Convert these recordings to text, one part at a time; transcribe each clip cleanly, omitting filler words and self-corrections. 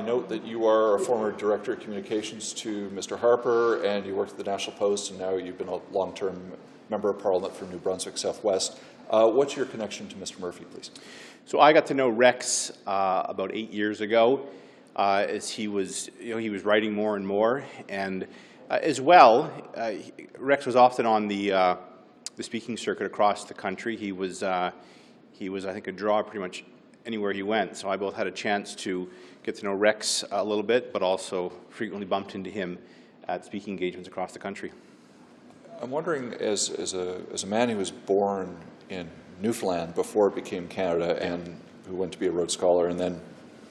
note that you are a former Director of Communications to Mr. Harper, and you worked at the National Post, and now you've been a long-term Member of Parliament for New Brunswick Southwest. What's your connection to Mr. Murphy, please? So I got to know Rex about 8 years ago, as he was writing more and more, and as well, Rex was often on the speaking circuit across the country. He was, I think, a draw pretty much anywhere he went. So I both had a chance to get to know Rex a little bit, but also frequently bumped into him at speaking engagements across the country. I'm wondering, as a man who was born in Newfoundland before it became Canada, and who went to be a Rhodes Scholar and then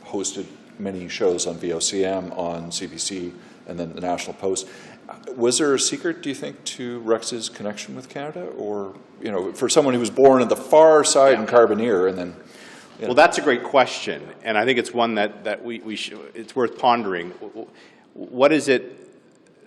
hosted many shows on VOCM, on CBC, and then the National Post, was there a secret, do you think, to Rex's connection with Canada? Or, you know, for someone who was born on the far side in Carbonear and then... Well, that's a great question, and I think it's one that it's worth pondering. What is it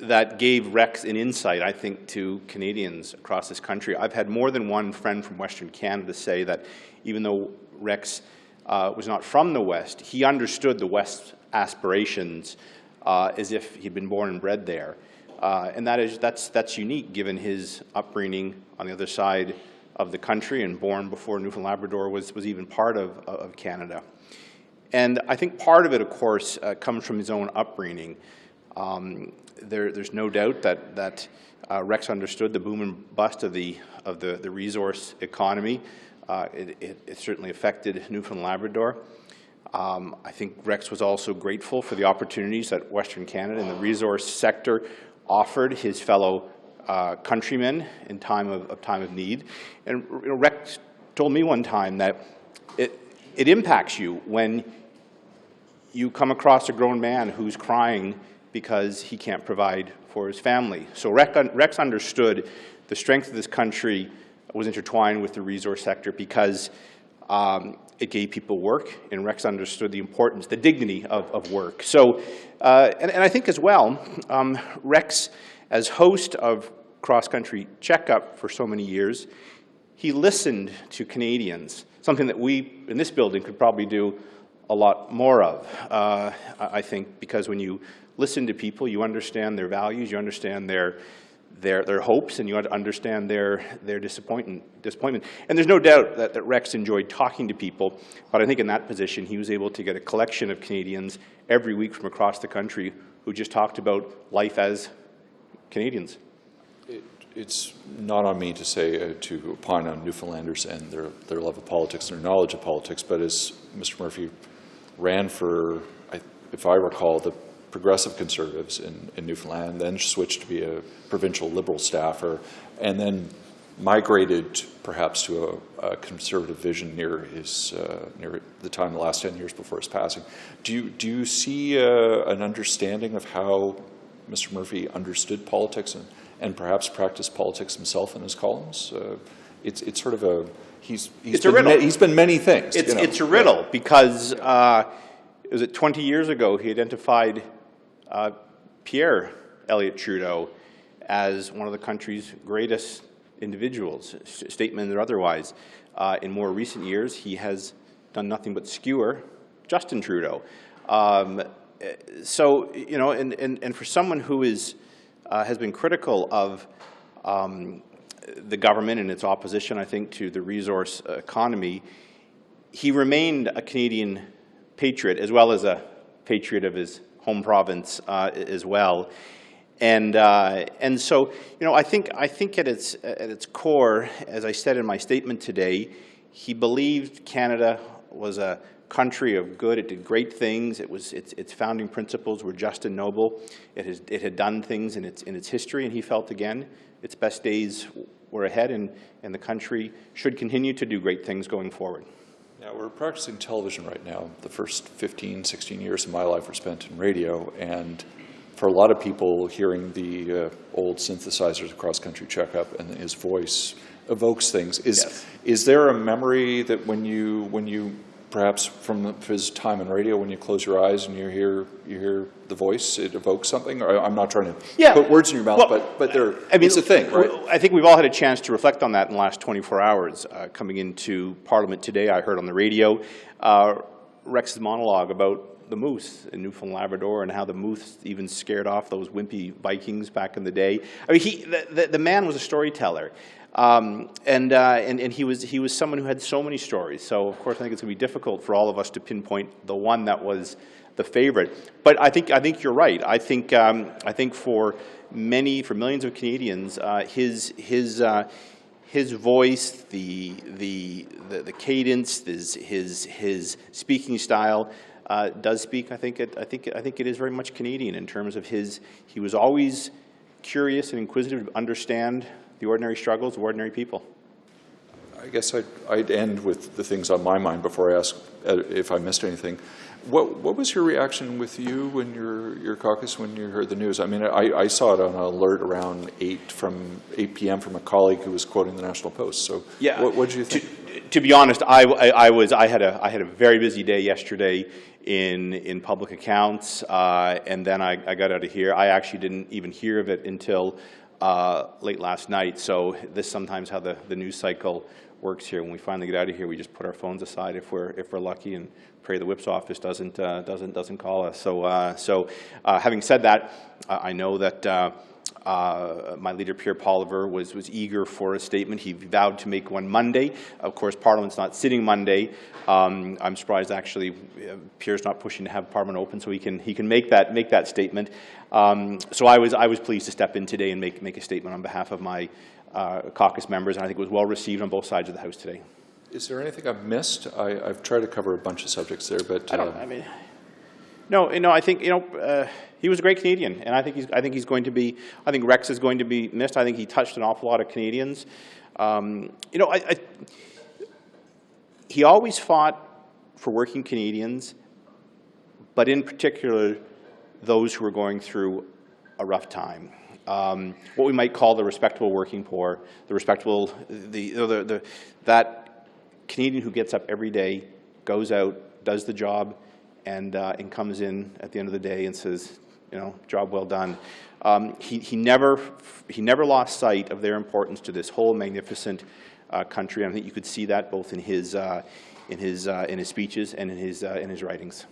that gave Rex an insight, I think, to Canadians across this country? I've had more than one friend from Western Canada say that even though Rex was not from the West, he understood the West's aspirations as if he'd been born and bred there. And that's unique, given his upbringing on the other side of the country and born before Newfoundland Labrador was even part of Canada. And I think part of it, of course, comes from his own upbringing. There's no doubt that Rex understood the boom and bust of the resource economy. It certainly affected Newfoundland Labrador. I think Rex was also grateful for the opportunities that Western Canada and the resource sector offered his fellow countrymen in time of need. And Rex told me one time that it impacts you when you come across a grown man who's crying because he can't provide for his family. So Rex understood the strength of this country was intertwined with the resource sector because it gave people work, and Rex understood the importance, the dignity of work. So, and I think as well, Rex, as host of Cross Country Checkup for so many years, he listened to Canadians, something that we in this building could probably do a lot more of, I think, because when you listen to people, you understand their values, you understand their hopes, and you understand their disappointment. And there's no doubt that Rex enjoyed talking to people, but I think in that position he was able to get a collection of Canadians every week from across the country who just talked about life as Canadians. It's not on me to say, to opine on Newfoundlanders and their love of politics and their knowledge of politics, but as Mr. Murphy ran for, if I recall, the Progressive Conservatives in Newfoundland, then switched to be a provincial Liberal staffer, and then migrated perhaps to a Conservative vision near the time, the last 10 years before his passing. Do you see an understanding of how Mr. Murphy understood politics and perhaps practiced politics himself in his columns? It's sort of a he's been many things. It's a riddle because was it 20 years ago he identified Pierre Elliott Trudeau as one of the country's greatest individuals, statesmen or otherwise. In more recent years, he has done nothing but skewer Justin Trudeau. So, you know, and for someone who has been critical of the government and its opposition, I think, to the resource economy, he remained a Canadian patriot as well as a patriot of his home province as well. And so, you know, I think at its core, as I said in my statement today, he believed Canada was a country of good. It did great things. Its founding principles were just and noble. It had done things in its history, and he felt again its best days were ahead, and the country should continue to do great things going forward. Yeah, we're practicing television right now. The first 15, 16 years of my life were spent in radio, and for a lot of people, hearing the old synthesizers of Cross Country Checkup and his voice evokes things. Is there a memory that when you perhaps from his time in radio, when you close your eyes and you hear the voice, it evokes something? Or I'm not trying to put words in your mouth, but it's a thing, right? I think we've all had a chance to reflect on that in the last 24 hours. Coming into Parliament today, I heard on the radio Rex's monologue about the moose in Newfoundland and Labrador, and how the moose even scared off those wimpy Vikings back in the day. I mean, the man was a storyteller. And he was someone who had so many stories. So of course I think it's going to be difficult for all of us to pinpoint the one that was the favorite. But I think you're right. I think for millions of Canadians, his voice, the cadence, his speaking style does speak. I think it is very much Canadian in terms of he was always curious and inquisitive to understand the ordinary struggles of ordinary people. I guess I'd end with the things on my mind before I ask if I missed anything. What was your reaction with you when your caucus when you heard the news? I mean, I saw it on an alert around 8 p.m. from a colleague who was quoting the National Post. So yeah, what did you think? To be honest, I had a very busy day yesterday in public accounts, and then I got out of here. I actually didn't even hear of it until late last night. So this is sometimes how the news cycle works here. When we finally get out of here, we just put our phones aside if we're lucky, and pray the whip's office doesn't call us. So having said that, I know that my leader Pierre Poilievre was eager for a statement. He vowed to make one Monday. Of course, Parliament's not sitting Monday. I'm surprised actually Pierre's not pushing to have Parliament open so he can make that statement. So I was pleased to step in today and make a statement on behalf of my caucus members, and I think it was well received on both sides of the House today. Is there anything I've missed? I've tried to cover a bunch of subjects there, but No, I think he was a great Canadian, and I think he's going to be. I think Rex is going to be missed. I think he touched an awful lot of Canadians. He always fought for working Canadians, but in particular those who were going through a rough time. What we might call the respectable working poor, that Canadian who gets up every day, goes out, does the job, and comes in at the end of the day and says, job well done. He never lost sight of their importance to this whole magnificent country. And I think you could see that both in his speeches and in his writings.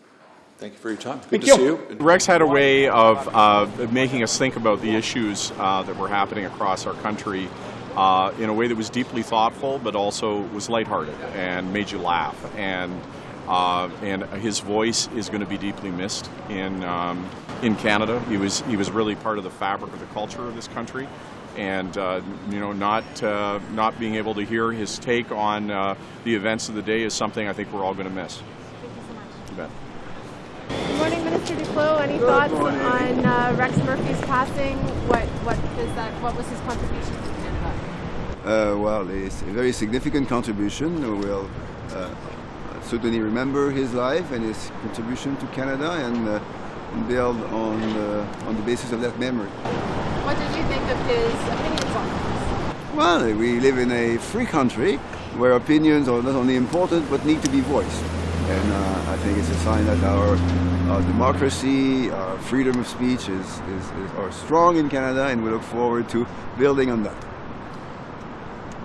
Thank you for your time. Good to see you. Rex had a way of making us think about the issues that were happening across our country in a way that was deeply thoughtful, but also was lighthearted and made you laugh. And his voice is going to be deeply missed in Canada. He was really part of the fabric of the culture of this country, and not being able to hear his take on the events of the day is something I think we're all going to miss. Thank you so much. You bet. Good morning, Minister Duclos. Any thoughts on Rex Murphy's passing? What was his contribution to Canada? Well, it's a very significant contribution. We'll certainly remember his life and his contribution to Canada, and build on the basis of that memory. What did you think of his opinions on this? Well, we live in a free country where opinions are not only important but need to be voiced. And I think it's a sign that our democracy, our freedom of speech are strong in Canada, and we look forward to building on that.